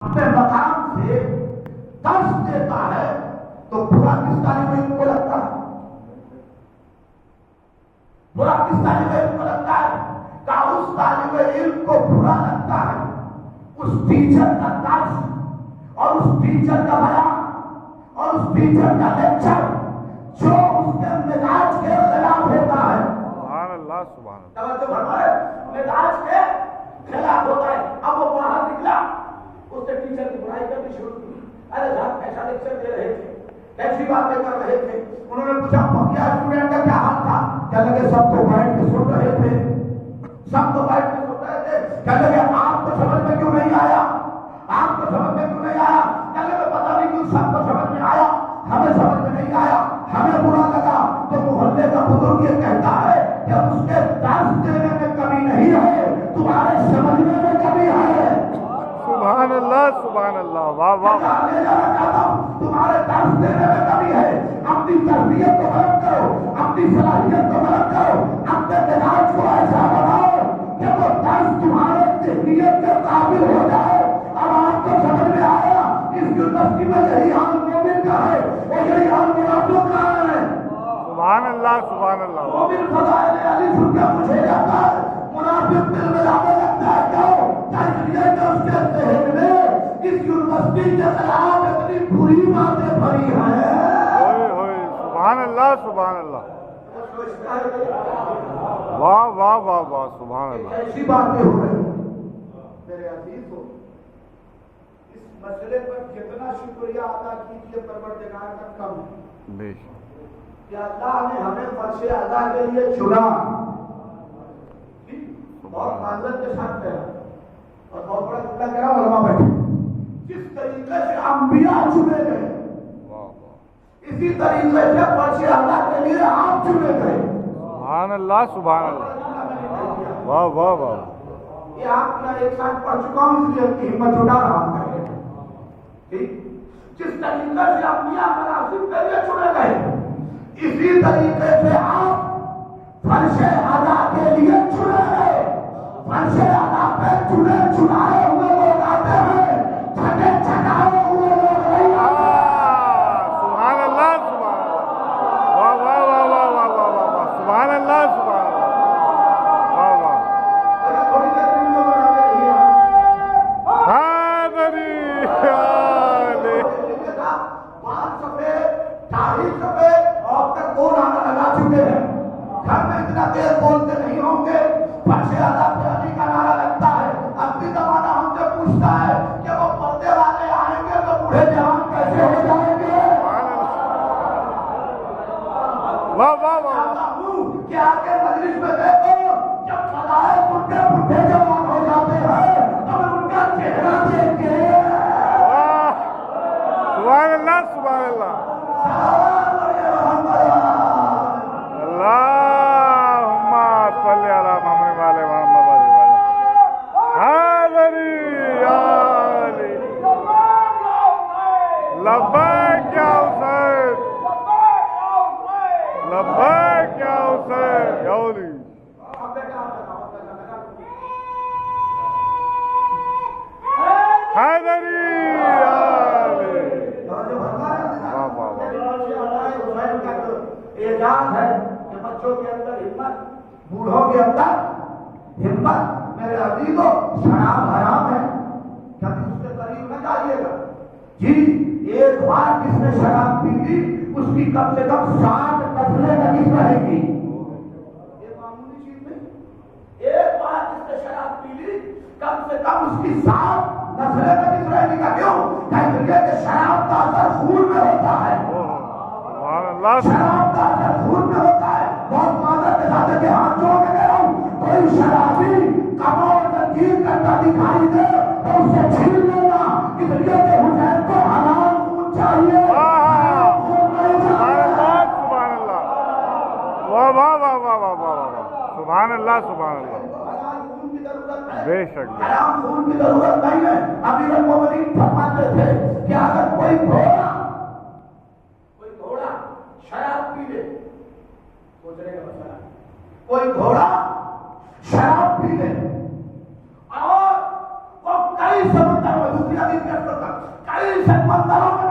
اپنے مقام سے درس دیتا ہے تو برا کس طالب علم کو لگتا ہے؟ برا کس طالب علم کو لگتا ہے؟ کہ اس طالب علم کو برا لگتا ہے اس ٹیچر کا درس اور اس ٹیچر کا بیان اور اس ٹیچر کا لیکچر جو اس کے مزاج کے خلاف ہوتا ہے. سبحان اللہ سبحان اللہ. توجہ فرمائے، مزاج کے خلاف ہوتا ہے. اب وہ باہر نکلا، اس نے ٹیچر کی برائی کرنی شروع کی. ارے صاحب ایسا لیکچر دے رہے تھے، ایسی باتیں کر رہے تھے. انہوں نے پوچھا بقیہ اسٹوڈنٹ کا کیا حال تھا؟ کہنے لگے سب تو بیٹھ کے سن رہے تھے، سب تو بیٹھ کے سن رہے تھے. کہنے لگے آپ کو سمجھ میں کیوں نہیں آیا؟ آپ کو سمجھ میں کیوں نہیں آیا؟ کہنے لگے پتہ نہیں کیوں سب کو سمجھ میں آیا، ہمیں سمجھ میں نہیں آیا، ہمیں برا لگا. تو محلے کا بزرگ یہ کہتا ہے کہ اس کے درس دینے میں کمی نہیں ہے، تمہارے سمجھنے میں کمی ہے. سبحان اللہ سبحان اللہ. واہ واہ. تمہارے درس دینے میں کمی ہے. اپنی تربیت کو بلند کرو، اپنی صلاحیت کو بلند کرو، اپنے مزاج کو ایسا بناؤ کہ وہ درس تمہارے ذہنیت کے قابل ہو جائے. اب آپ کو سمجھ میں آیا اس یونیورسٹی میں یہی حال مومن کا ہے اور یہی حال منافق کا ہے. سبحان اللہ سبحان اللہ. مومن فضائل علی سن کے مجھے جاتا ہے، منافق دل میں جانے لگتا ہے. کیوں؟ اس کے ذہن میں اس یونیورسٹی کے خلاف اتنی بری باتیں بھری ہیں. سبحان اللہ سبحان اللہ. واہ واہ واہ واہ. سبحان اللہ. ایسی باتیں ہو رہی ہیں میرے عزیز ہو. اس مسئلے پر جتنا شکریہ ادا کیجیے پروردگار کا کم ہے. بے شک کہ اللہ نے ہمیں فرش ادا کے لیے چنا، بہت معذرت کے ساتھ کہا اور بہت بڑا جملہ کہہ رہا علماء بیٹھے. جس طریقے سے انبیاء چنے گئے اسی طریقے سے فرش ادا کے لیے آپ چنے گئے. سبحان اللہ سبحان اللہ. واہ واہ واہ. یہ آپ کا ایک ساتھ پڑھ چکا ہوں اس لیے کی ہمت جٹا رہا ہوں. جس طریقے سے انبیاء مناسب کے لیے چنے گئے اسی طریقے سے آپ فرش ادا کے لیے چنے گئے. فرش ادا پہ چنائے ہوئے لوگ آتے ہیں، چھٹے چھٹائے ہوئے لوگ نہیں آتے. سبحان اللہ سبحان اللہ. واہ واہ واہ واہ واہ واہ واہ واہ. سبحان اللہ سبحان اللہ. واہ واہ. تھوڑی دیر دن کو بنا کے رہیے. حاضری عالی. 5 صفحے 2.5 صفحے اور تک دو نعرہ لگا چکے ہیں. گھر میں اتنا دیر بولتے نہیں ہوں گے. فرش ادا پہ علی کا نعرہ لگتا ہے. اب بھی زمانہ ہم سے پوچھتا ہے کہ وہ پردے والے آئیں گے تو بوڑھے جوان کیسے ہو جائیں گے؟ واہ واہ واہ. کہ آگے مجلس میں دیکھو جب فضائل بڈھے بڈھے جوان ہو جاتے ہیں تب ان کا چہرہ دیکھ کے سبحان اللہ سبحان اللہ. اللہم صلی علی محمد وعلی محمد وعلی حاضری عالی. لبیک یا حسین، لبیک یا حسین یا علی. حاضری عالی. واہ واہ واہ. اعجاز ہے کہ بچوں کے اندر ہمت، بوڑھوں کے اندر ہمت. میرے عزیزوں، شراب حرام ہے، کبھی اس کے قریب نہ جائیے گا. جی ایک بار جس نے شراب پی لی اس کی کم سے کم 60 نسلیں نجس رہے گی. یہ معمولی چیز نہیں. ایک بار جس نے شراب پی لی کم سے کم اس کی 60 نسلیں نجس رہے گی. کا کیوں؟ کہ شراب کا اثر خون میں ہوتا ہے. سبحان اللہ. شراب کا اثر خون میں ہوتا ہے. بہت معذرت کے ساتھ کہ ہاتھ جوڑ کے کہہ رہا ہوں، کوئی شرابی کمر ننگین کرتا دکھائی دے تو اسے چھین لینا، اس لیے کہ حسین کو حلال خون چاہیے. سبحان اللہ سبحان اللہ. واہ واہ واہ واہ واہ واہ واہ. سبحان اللہ سبحان اللہ. حلال خون کی ضرورت ہے، بے شک. حرام خون کی ضرورت نہیں ہے. امیر المومنین فرماتے تھے کہ اگر کوئی گھوڑا شراب پی لے، سوچنے کا مسئلہ، کوئی گھوڑا شراب پی لے اور وہ کئی سمندر میں دوسری حدیث کے خدمت داروں میں